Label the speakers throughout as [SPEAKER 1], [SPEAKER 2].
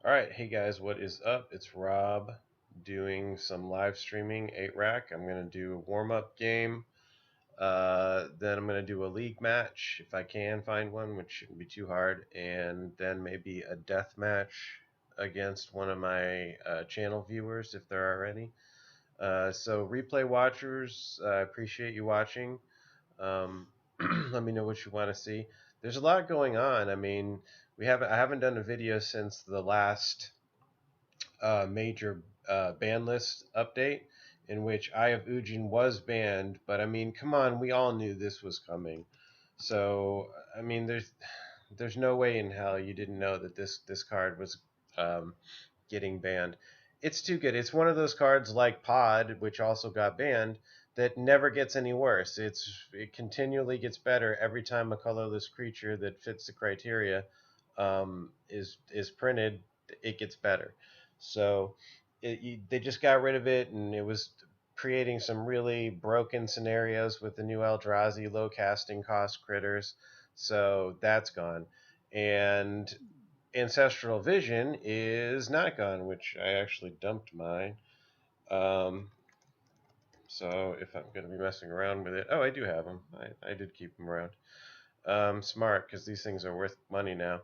[SPEAKER 1] Alright, hey guys, what is up? It's Rob doing some live streaming 8-rack. I'm going to do a warm-up game. Then I'm going to do a league match if I can find one, which shouldn't be too hard. And then maybe a death match against one of my channel viewers if there are any. So replay watchers, I appreciate you watching. Um, let me know what you want to see. There's a lot going on. I mean, I haven't done a video since the last major ban list update in which Eye of Ujin was banned. But I mean, come on, we all knew this was coming. So I mean, there's no way in hell you didn't know that this card was um, getting banned. It's too good. It's one of those cards like Pod, which also got banned, that never gets any worse. It continually gets better every time a colorless creature that fits the criteria is printed. It gets better. So they just got rid of it, and it was creating some really broken scenarios with the new Eldrazi low casting cost critters. So that's gone. And Ancestral Vision is not gone, which I actually dumped mine. Um, so if I'm going to be messing around with it, oh, I do have them. I did keep them around. Smart, because these things are worth money now.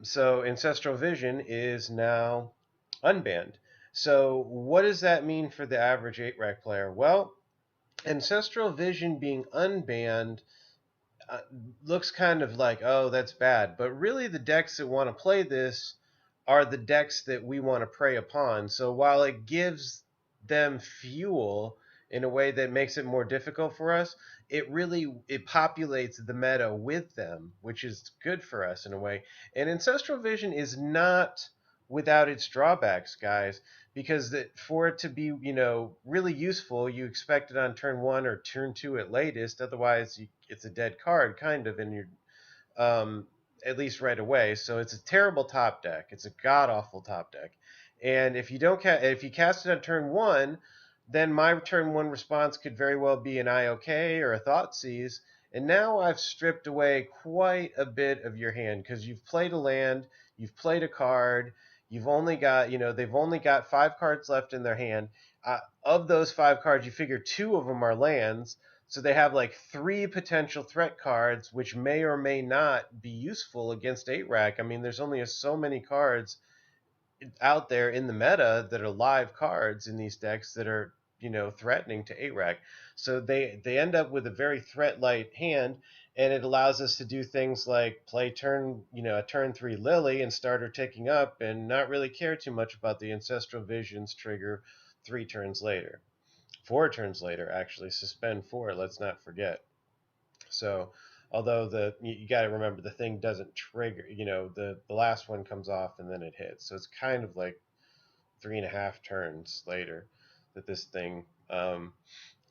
[SPEAKER 1] So Ancestral Vision is now unbanned. So what does that mean for the average 8-rack player? Well, Ancestral Vision being unbanned uh, looks kind of like, oh, that's bad. But really, the decks that want to play this are the decks that we want to prey upon. So while it gives them fuel in a way that makes it more difficult for us, it populates the meta with them, which is good for us in a way. And Ancestral Vision is not without its drawbacks, guys, because for it to be, really useful, you expect it on turn 1 or turn 2 at latest. Otherwise, it's a dead card, kind of, in your um, at least right away. So it's a terrible top deck. It's a god awful top deck. And if you don't if you cast it on turn 1, then my turn 1 response could very well be an IOK or a Thoughtseize. And now I've stripped away quite a bit of your hand because you've played a land, you've played a card, you've only got, they've only got 5 cards left in their hand. Of those 5 cards, you figure 2 of them are lands. So they have like 3 potential threat cards, which may or may not be useful against 8-rack. I mean, there's only so many cards out there in the meta that are live cards in these decks that are, threatening to 8-rack. So they end up with a very threat light hand, and it allows us to do things like play a turn 3 Lily and start her ticking up and not really care too much about the Ancestral Visions trigger 3 turns later. 4 turns later, actually. Suspend 4, let's not forget. So, although you got to remember the thing doesn't trigger, the last one comes off and then it hits. So it's kind of like 3.5 turns later that this thing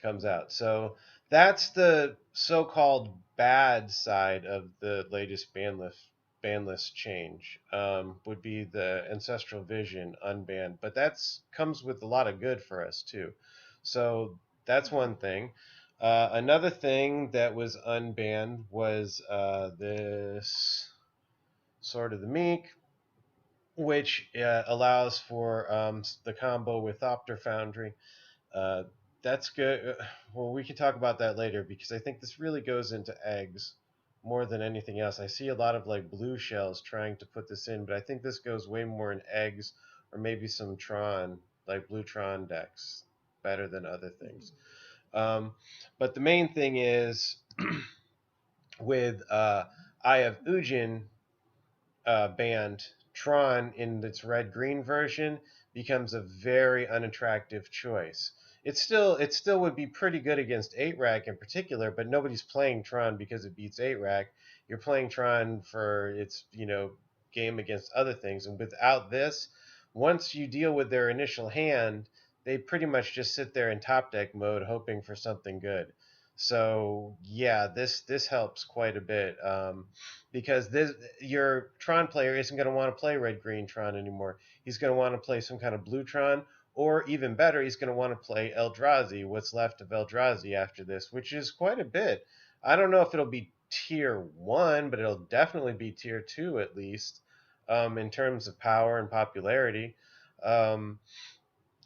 [SPEAKER 1] comes out. So that's the so-called bad side of the latest ban list change. Would be the Ancestral Vision unbanned, but that's comes with a lot of good for us too. So that's one thing. Another thing that was unbanned was this Sword of the Meek, which allows for the combo with Thopter Foundry. Uh, that's good. Well, we can talk about that later because I think this really goes into eggs more than anything else. I see a lot of like blue shells trying to put this in, but I think this goes way more in eggs or maybe some Tron, like blue Tron decks, better than other things. Um, but the main thing is with Eye of Ujin banned, Tron in its red-green version becomes a very unattractive choice. It still would be pretty good against 8-rack in particular, but nobody's playing Tron because it beats 8-rack. You're playing Tron for its game against other things, and without this, once you deal with their initial hand, they pretty much just sit there in top deck mode hoping for something good. So yeah, this helps quite a bit because your Tron player isn't going to want to play red green Tron anymore. He's going to want to play some kind of blue Tron, or even better, he's going to want to play Eldrazi. What's left of Eldrazi after this, which is quite a bit. I don't know if it'll be tier 1, but it'll definitely be tier 2 at least. in terms of power and popularity. Um,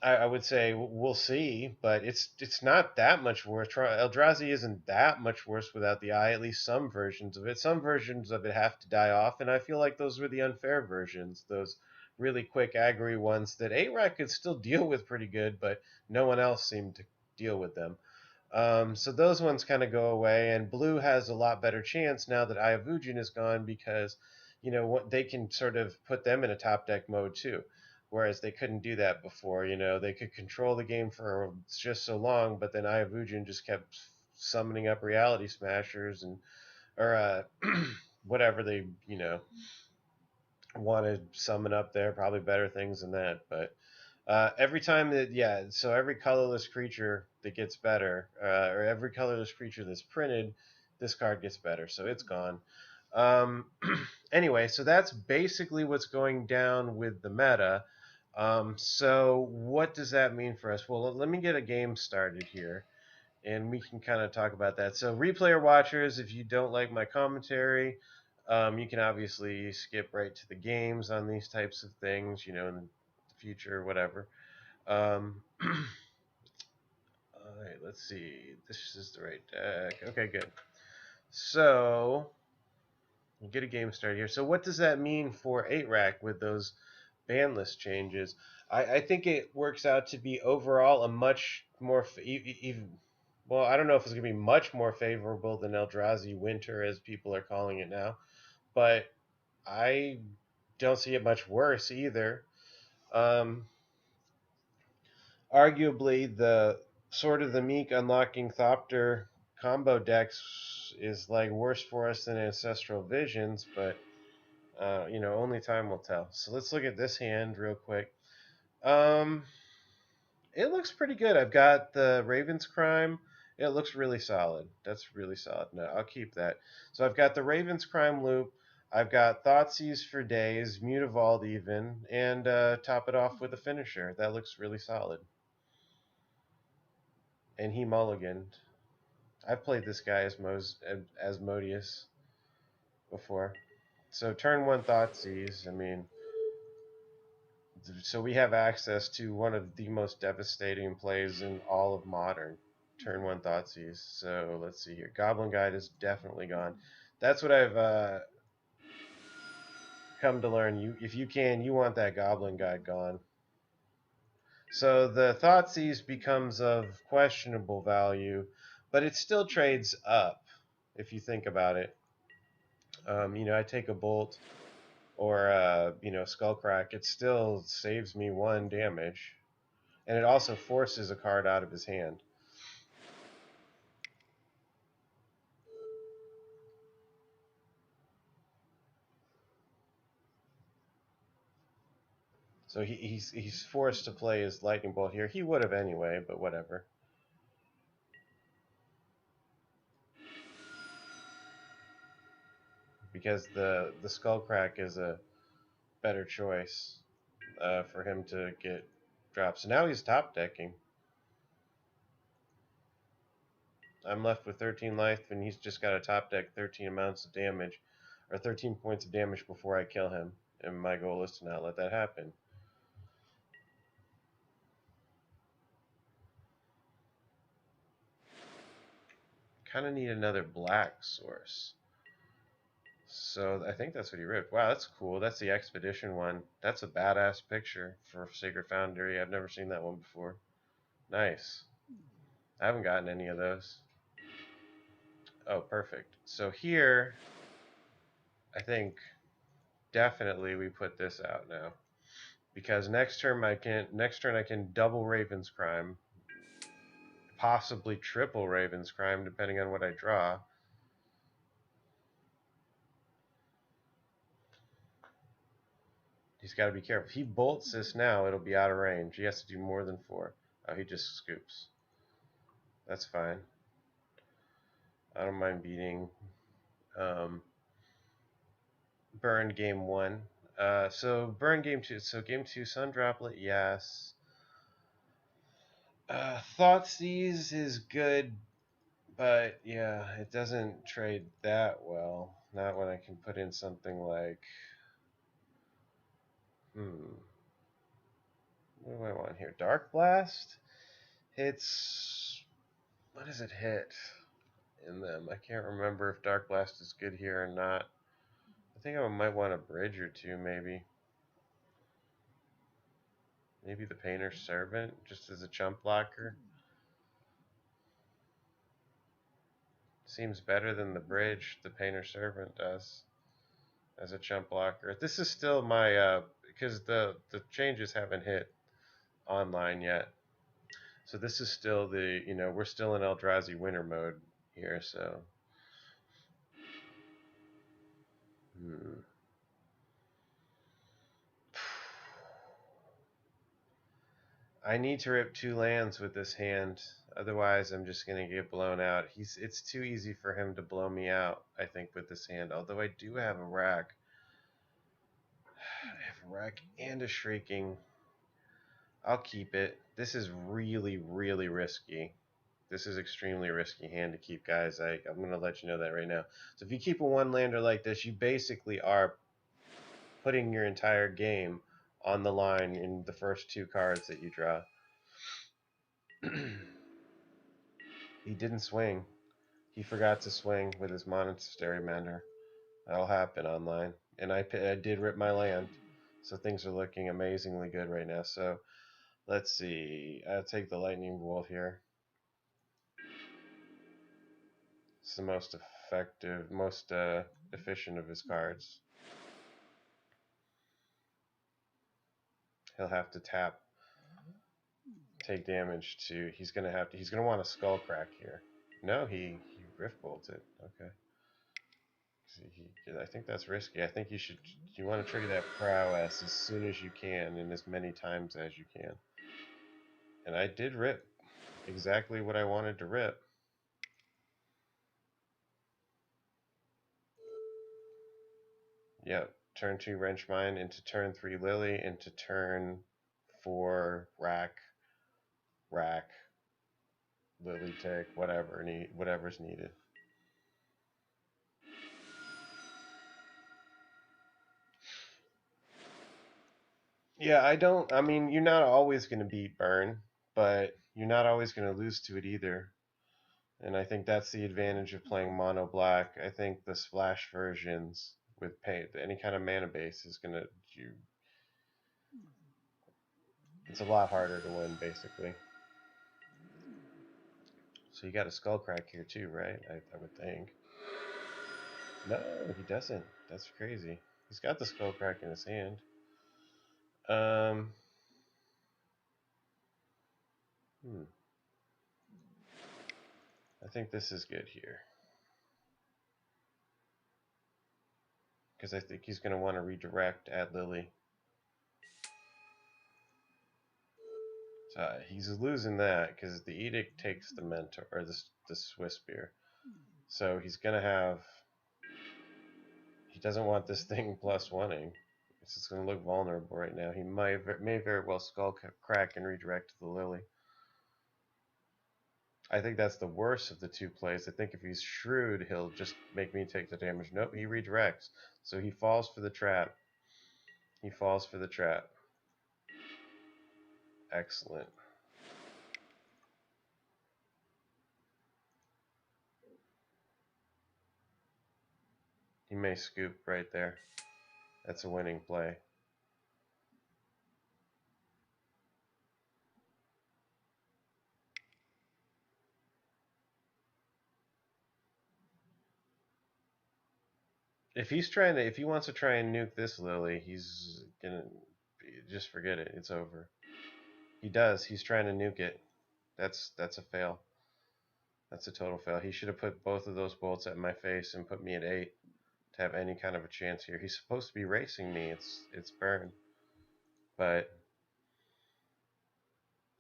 [SPEAKER 1] I would say we'll see, but it's not that much worse. Eldrazi isn't that much worse without the eye. At least some versions of it. Some versions of it have to die off, and I feel like those were the unfair versions. Those really quick aggro ones that 8-Rack could still deal with pretty good, but no one else seemed to deal with them. So those ones kind of go away, and blue has a lot better chance now that Eye of Ujin is gone because, what they can sort of put them in a top deck mode too, whereas they couldn't do that before. They could control the game for just so long, but then Eye of Ujin just kept summoning up Reality Smashers or whatever they want to summon up there. Probably better things than that, but. Every time so every colorless creature that gets better, or every colorless creature that's printed, this card gets better, so it's gone. Anyway, so that's basically what's going down with the meta. So what does that mean for us? Well, let me get a game started here, and we can kind of talk about that. So replayer watchers, if you don't like my commentary, you can obviously skip right to the games on these types of things, in the future, whatever. All right, let's see. This is the right deck. Okay, good. So we'll get a game started here. So what does that mean for 8-Rack with those ban list changes? I think it works out to be overall a much more even. Well, I don't know if it's going to be much more favorable than Eldrazi Winter, as people are calling it now, but I don't see it much worse either. Arguably, the Sword of the Meek unlocking Thopter combo decks is like worse for us than Ancestral Visions, but only time will tell. So let's look at this hand real quick. It looks pretty good. I've got the Raven's Crime. It looks really solid. That's really solid. No, I'll keep that. So I've got the Raven's Crime loop. I've got Thoughtseize for days, Mutavault even, and top it off with a finisher. That looks really solid. And he mulliganed. I've played this guy as Modius before. So turn one Thoughtseize. So we have access to one of the most devastating plays in all of Modern. Turn one Thoughtseize. So let's see here. Goblin Guide is definitely gone. That's what I've come to learn. If you can, you want that Goblin Guide gone. So the Thoughtseize becomes of questionable value, but it still trades up if you think about it. I take a bolt or Skullcrack, it still saves me 1 damage, and it also forces a card out of his hand. So he's forced to play his Lightning Bolt here. He would have anyway, but whatever. Because the Skullcrack is a better choice for him to get dropped. So now he's top decking. I'm left with 13 life, and he's just got to top deck 13 amounts of damage, or 13 points of damage before I kill him. And my goal is to not let that happen. Kind of need another black source. So I think that's what he ripped. Wow, that's cool. That's the Expedition one. That's a badass picture for Sacred Foundry. I've never seen that one before. Nice. I haven't gotten any of those. Oh, perfect. So here, I think definitely we put this out now, because next turn I can double Raven's Crime, possibly triple Raven's Crime depending on what I draw. He's got to be careful. If he bolts this now, it'll be out of range. He has to do more than 4. Oh, he just scoops. That's fine. I don't mind beating Burn game 1. So Burn game 2. So game 2, Sun Droplet, yes. Thoughtseize is good, but yeah, it doesn't trade that well. Not when I can put in something like What do I want here? Darkblast hits. What does it hit in them? I can't remember if Darkblast is good here or not. I think I might want a bridge or two, maybe. Maybe the Painter's Servant, just as a chump blocker. Seems better than the bridge the Painter's Servant does as a chump blocker. This is still my, because the changes haven't hit online yet. So this is still the, we're still in Eldrazi winter mode here, so. I need to rip 2 lands with this hand, otherwise I'm just going to get blown out. It's too easy for him to blow me out, I think, with this hand, although I do have a rack. I have a rack and a Shrieking. I'll keep it. This is really, really risky. This is extremely risky hand to keep, guys. I'm going to let you know that right now. So if you keep a 1-lander like this, you basically are putting your entire game on the line in the first 2 cards that you draw. He didn't swing. He forgot to swing with his Monastery Mender. That'll happen online. And I did rip my land. So things are looking amazingly good right now. So let's see. I'll take the Lightning Bolt here. It's the most effective, most efficient of his cards. He'll have to tap, take damage to. He's gonna want a Skull Crack here. No, he Rift Bolted. Okay. I think that's risky. I think you want to trigger that prowess as soon as you can and as many times as you can. And I did rip exactly what I wanted to rip. Yep. Turn 2 Wrench Mine into turn 3 Lily into turn 4 Rack, Lily Tick, whatever's needed. Yeah, I mean, you're not always going to beat Burn, but you're not always going to lose to it either. And I think that's the advantage of playing mono black. I think the splash versions with any kind of mana base is going to, it's a lot harder to win, basically. So you got a Skull Crack here too, right? I would think. No, he doesn't. That's crazy. He's got the Skull Crack in his hand. I think this is good here. Because I think he's going to want to redirect at Lily. So he's losing that because the Edict takes the Mentor, or the Swiss Spear. So he's going to have... He doesn't want this thing +1ing. It's just going to look vulnerable right now. He may very well Skull Crack and redirect to the Lily. I think that's the worst of the 2 plays. I think if he's shrewd, he'll just make me take the damage. Nope, he redirects. So he falls for the trap. He falls for the trap. Excellent. He may scoop right there. That's a winning play. If he wants to try and nuke this Lily, he's gonna just forget it. It's over. He does. He's trying to nuke it. That's a fail. That's a total fail. He should have put both of those bolts at my face and put me at 8 to have any kind of a chance here. He's supposed to be racing me. It's Burn. But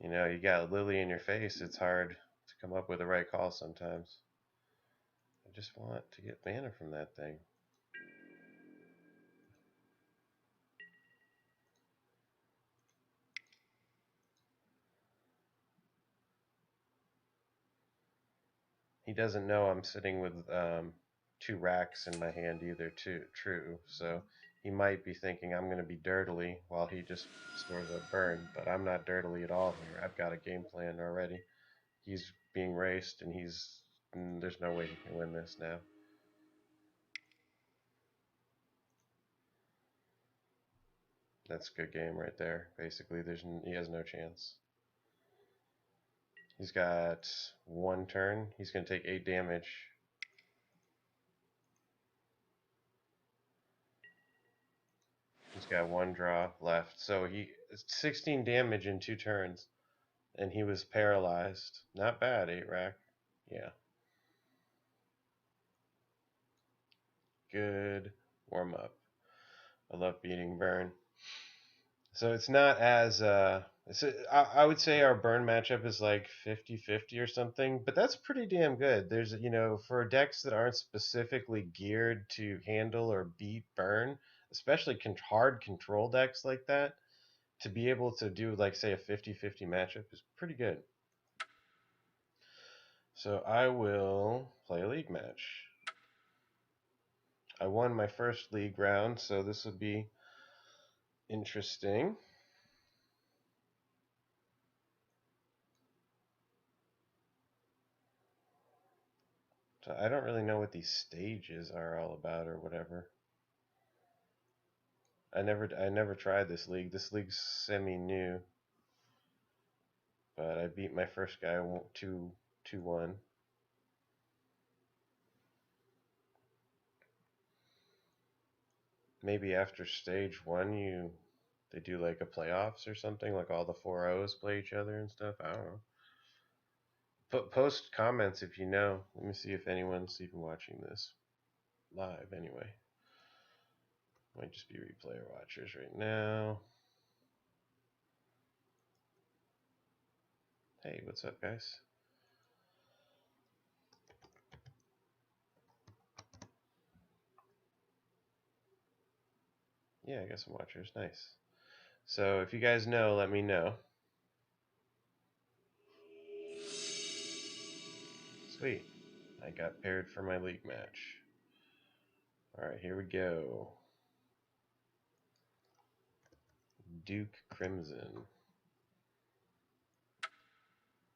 [SPEAKER 1] you got Lily in your face. It's hard to come up with the right call sometimes. I just want to get mana from that thing. He doesn't know I'm sitting with 2 racks in my hand either. True. So he might be thinking I'm going to be dirtily while he just stores up burn, but I'm not dirtily at all here. I've got a game plan already. He's being raced, and there's no way he can win this now. That's a good game right there. Basically, he has no chance. He's got one turn. He's going to take 8 damage. He's got 1 draw left. So 16 damage in 2 turns. And he was paralyzed. Not bad, 8 rack. Yeah. Good warm up. I love beating burn. So it's not as I would say our burn matchup is like 50-50 or something, but that's pretty damn good. There's, for decks that aren't specifically geared to handle or beat burn, especially hard control decks like that, to be able to do like say a 50-50 matchup is pretty good. So I will play a league match. I won my first league round, so this will be interesting. So I don't really know what these stages are all about or whatever. I never tried this league. This league's semi-new. But I beat my first guy 2-1. Maybe after stage 1 they do like a playoffs or something, like all the 4-0s play each other and stuff. I don't know. Post comments if you know. Let me see if anyone's even watching this live anyway. Might just be replayer watchers right now. Hey, what's up, guys? Yeah, I got some watchers. Nice. So if you guys know, let me know. Sweet. I got paired for my league match. Alright, here we go. Duke Crimson.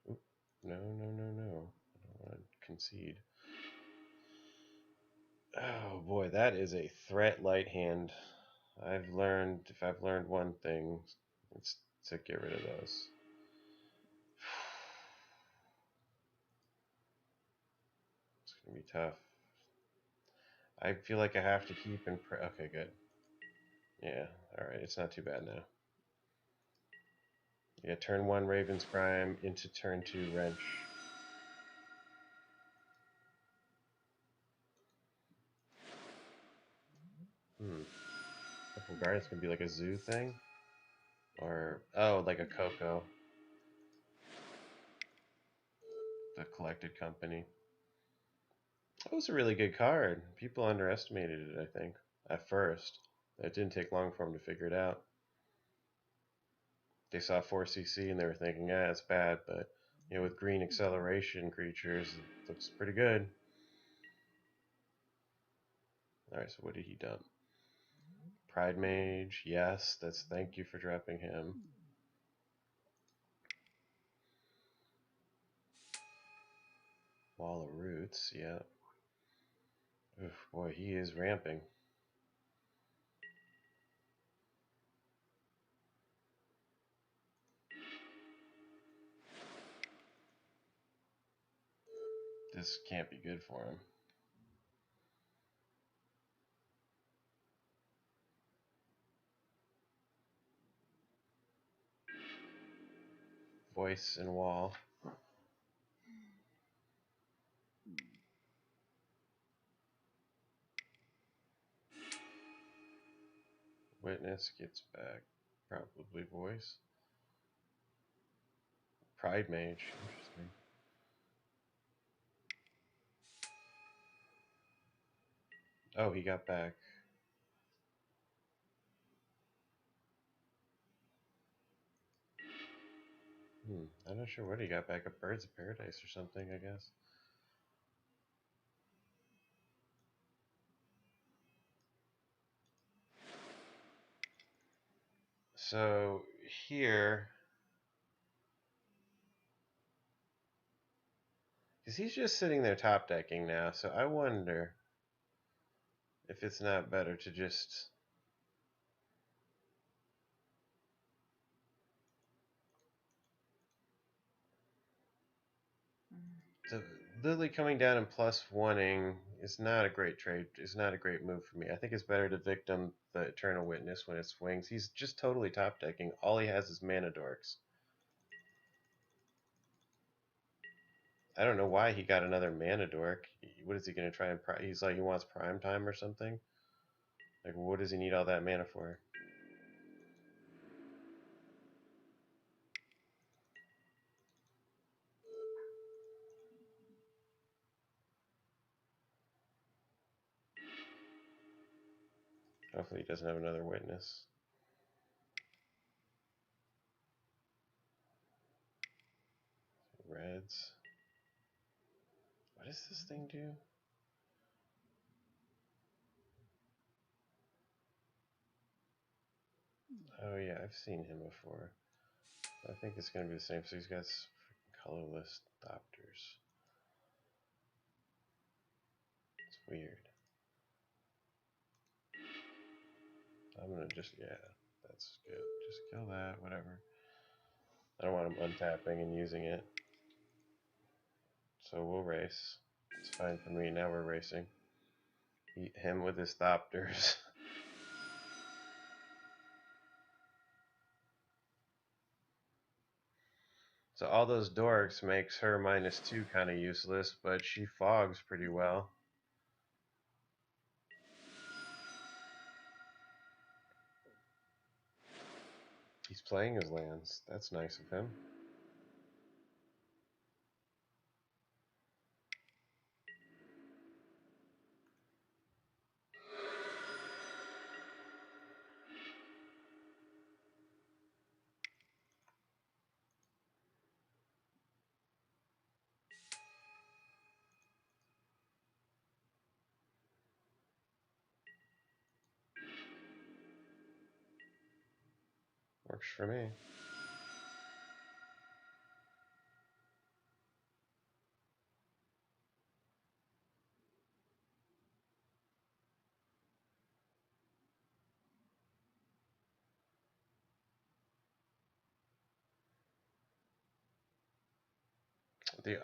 [SPEAKER 1] Oop, no. I don't want to concede. Oh boy, that is a threat light hand. If I've learned one thing, it's to get rid of those. It's going to be tough. I feel like I have to keep in... Okay, good. Yeah, alright, it's not too bad now. Yeah, turn 1 Raven's Prime into turn 2 Wrench. Couple Guardians can be like a zoo thing? Or, oh, like a Coco. The Collected Company. That was a really good card. People underestimated it, I think, at first. It didn't take long for them to figure it out. They saw 4cc and they were thinking, yeah, it's bad, but with green acceleration creatures, it looks pretty good. Alright, so what did he dump? Pride Mage, yes, thank you for dropping him. Wall of Roots, yeah. Oof, boy, he is ramping. This can't be good for him. Voice and Wall. Witness gets back. Probably Voice. Pride Mage. Interesting. Oh, he got back. I'm not sure what he got back. A Birds of Paradise or something, I guess. So here, because he's just sitting there top decking now, so I wonder if it's not better to just... So Lily coming down and plus one-ing is not a great trade. Is not a great move for me. I think it's better to victim the Eternal Witness when it swings. He's just totally top decking. All he has is mana dorks. I don't know why he got another mana dork. What is he going to try and... He's like, he wants prime time or something? Like, what does he need all that mana for? Hopefully he doesn't have another witness. Reds. What does this thing do? Oh yeah, I've seen him before. I think it's going to be the same. So he's got colorless Doctors. It's weird. I'm going to just, yeah, that's good. Just kill that, whatever. I don't want him untapping and using it. So we'll race. It's fine for me. Now we're racing. Eat him with his Thopters. So all those dorks makes her -2 kind of useless, but she fogs pretty well. He's playing his lands. That's nice of him. Works for me.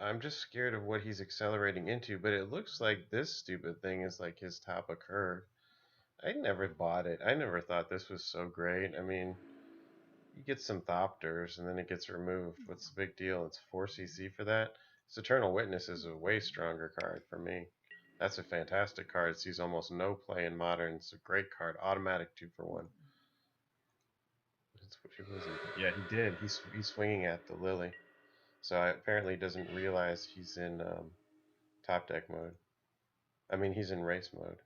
[SPEAKER 1] I'm just scared of what he's accelerating into, but it looks like this stupid thing is like his top of curve. I never bought it. I never thought this was so great. I mean, you get some Thopters and then it gets removed. What's the big deal? It's 4 CC for that. This Eternal Witness is a way stronger card for me. That's a fantastic card. It sees almost no play in Modern. It's a great card. Automatic 2-for-1. Yeah, he did. He's swinging at the Lily. So apparently doesn't realize he's in top deck mode. I mean, he's in race mode.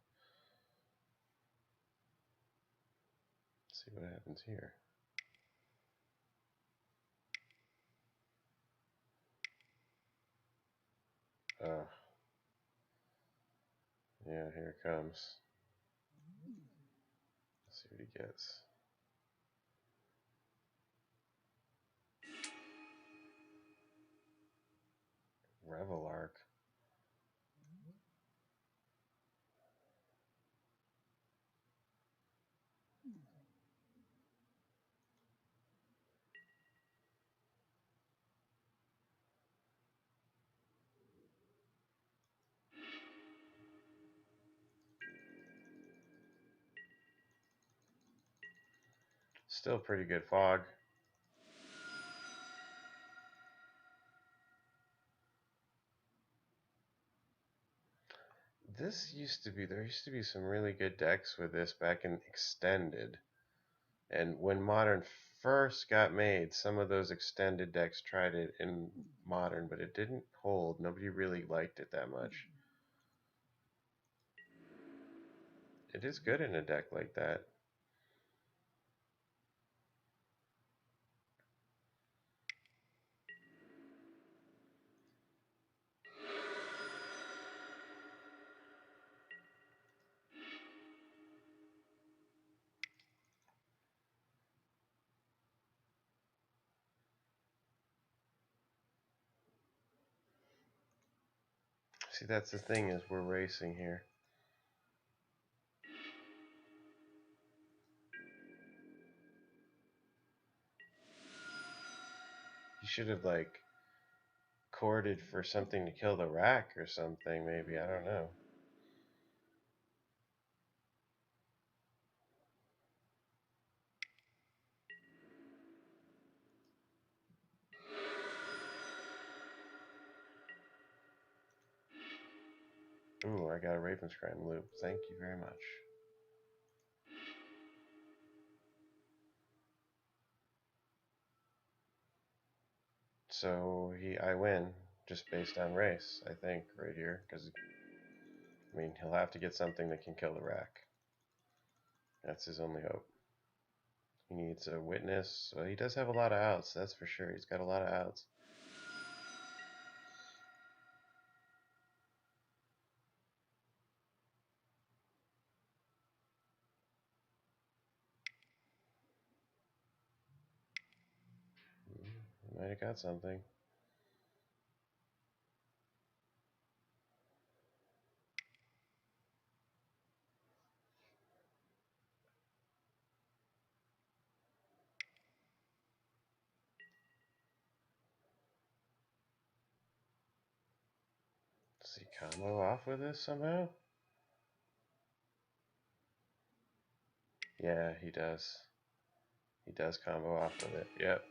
[SPEAKER 1] Let's see what happens here. Oh. Yeah, here it comes. Let's see what he gets. Revel Arc. Still pretty good fog. There used to be some really good decks with this back in Extended. And when Modern first got made, some of those Extended decks tried it in Modern, but it didn't hold. Nobody really liked it that much. It is good in a deck like that. See, that's the thing, is we're racing here. You should have, like, corded for something to kill the rack or something, maybe. I don't know. Ooh, I got a Ravenscrime loop. Thank you very much. So I win just based on race, I think, right here, because I mean he'll have to get something that can kill the rack. That's his only hope. He needs a witness. Well, he does have a lot of outs, that's for sure. He's got a lot of outs. He might have got something. Does he combo off with this somehow? Yeah, he does. He does combo off with it. Yep.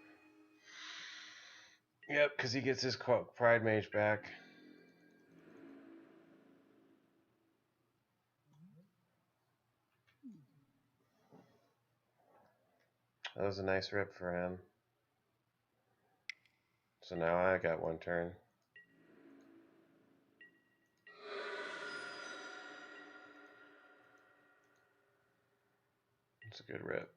[SPEAKER 1] Yep, because he gets his Pride Mage back. That was a nice rip for him. So now I got one turn. It's a good rip.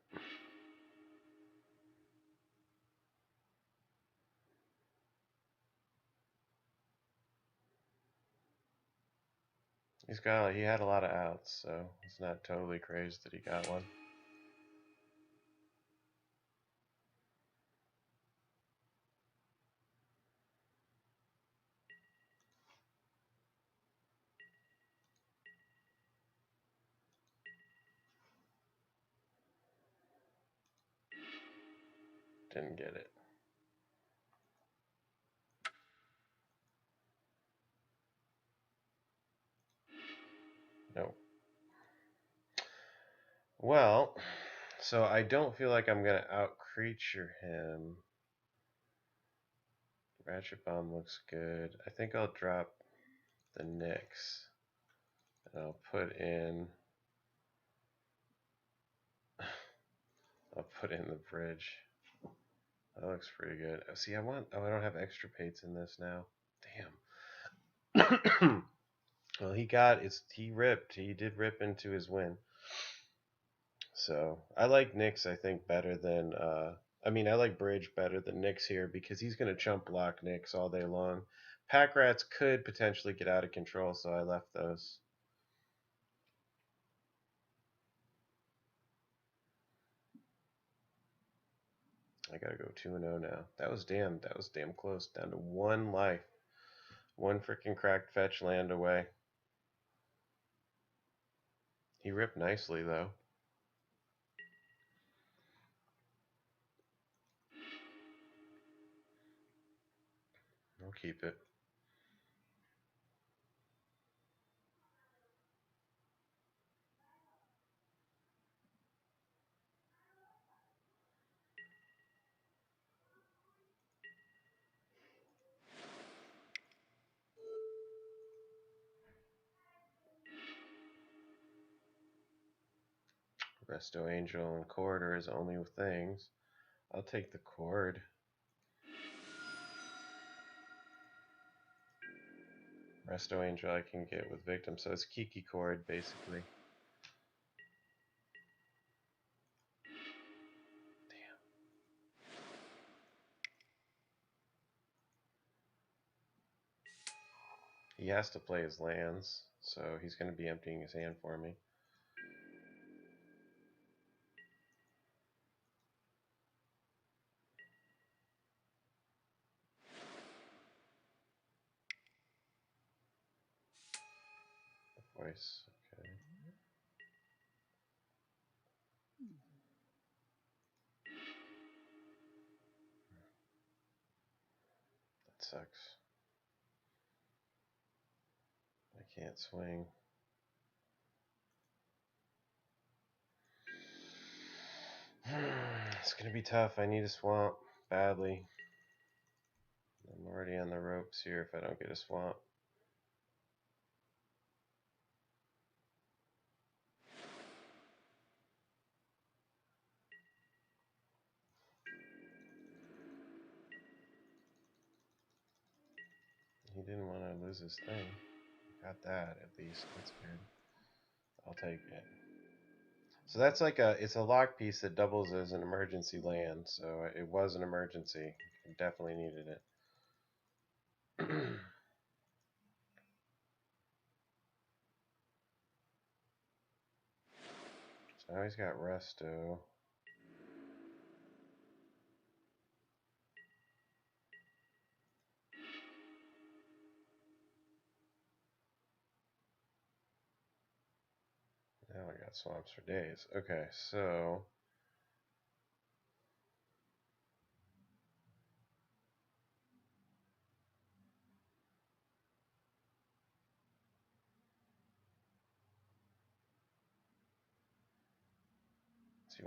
[SPEAKER 1] He had a lot of outs, so it's not totally crazy that he got one. Didn't get it. Nope. Well, so I don't feel like I'm going to out-creature him. Ratchet Bomb looks good. I think I'll drop the Nyx. And I'll put in the bridge. That looks pretty good. See, I don't have Extirpates in this now. Damn. Well, he ripped. He did rip into his win. So I like Nyx, I think, better than I like Bridge better than Nyx here because he's gonna chump block Nyx all day long. Pack Rats could potentially get out of control, so I left those. I gotta go 2-0 now. That was damn close. Down to one life. One freaking cracked fetch land away. He ripped nicely though. I'll keep it. Resto Angel and Cord are his only things. I'll take the Cord. Resto Angel I can get with Victim, so it's Kiki Cord basically. Damn. He has to play his lands, so he's going to be emptying his hand for me. choice. Okay. That sucks. I can't swing. It's gonna be tough. I need a swamp badly. I'm already on the ropes here if I don't get a swamp. He didn't want to lose his thing. Got that at least. That's good. I'll take it. So that's like it's a lock piece that doubles as an emergency land. So it was an emergency. I definitely needed it. So now he's got Resto. Now I got swamps for days. Okay, so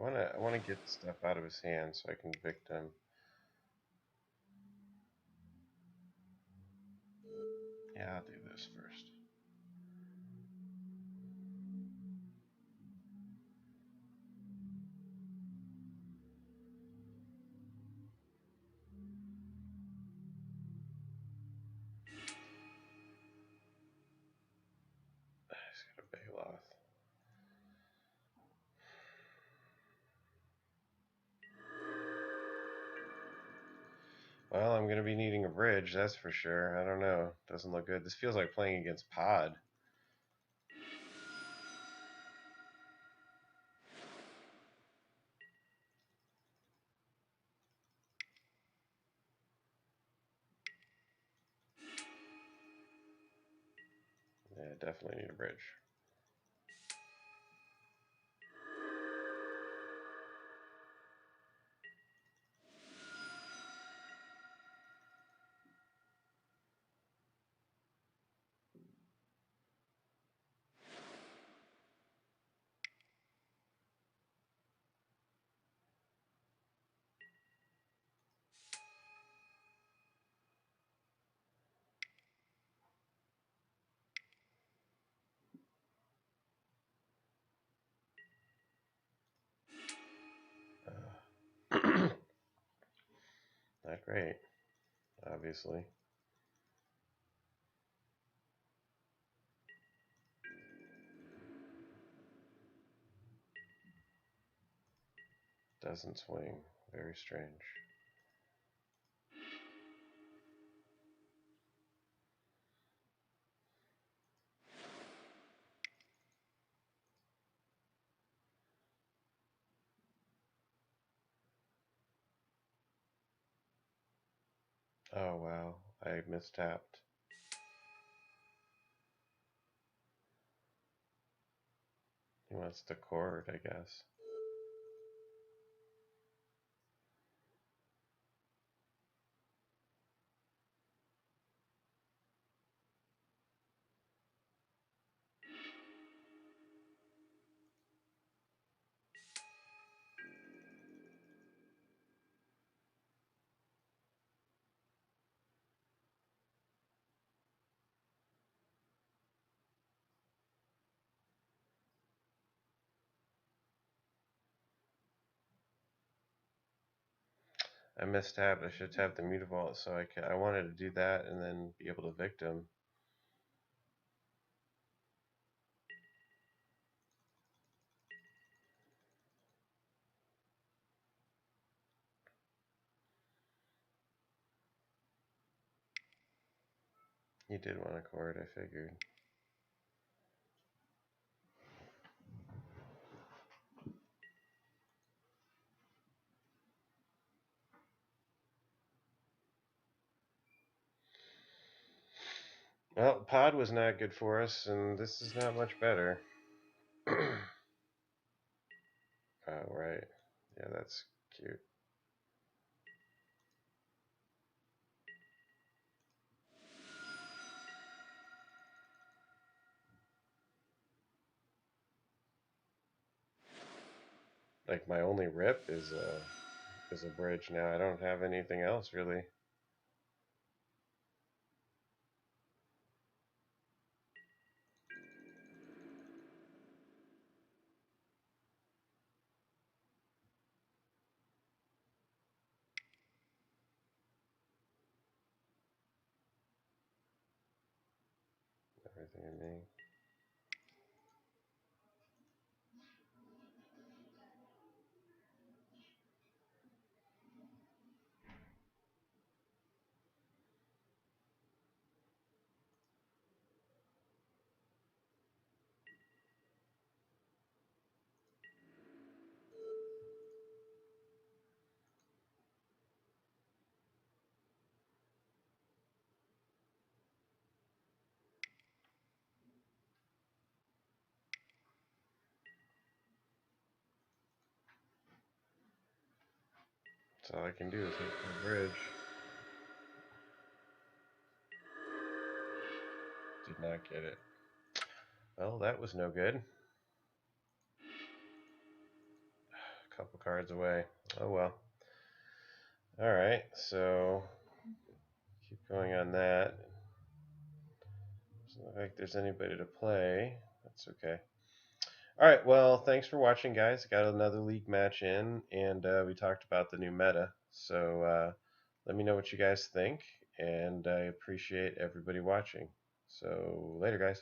[SPEAKER 1] I want to get stuff out of his hand so I can evict him. Yeah, I'll do this first. He's got a Bailoth. Well, I'm going to be needing a bridge, that's for sure. I don't know. Doesn't look good. This feels like playing against Pod. Yeah, definitely need a bridge. Not great, obviously. Doesn't swing. Very strange. Oh wow, I mistapped. He wants to chord, I guess. I mistapped. I should tap the Mutavault so I wanted to do that and then be able to evict him. He did want a chord, I figured. Well, pod was not good for us, and this is not much better. Oh, right. Yeah, that's cute. Like, my only rip is a bridge now. I don't have anything else, really. Everything in me. So all I can do is hit the bridge. Did not get it. Well, that was no good. A couple cards away. Oh well. Alright, so keep going on that. Doesn't look like there's anybody to play. That's okay. Alright, well, thanks for watching, guys. Got another league match in, and we talked about the new meta. So let me know what you guys think, and I appreciate everybody watching. So later, guys.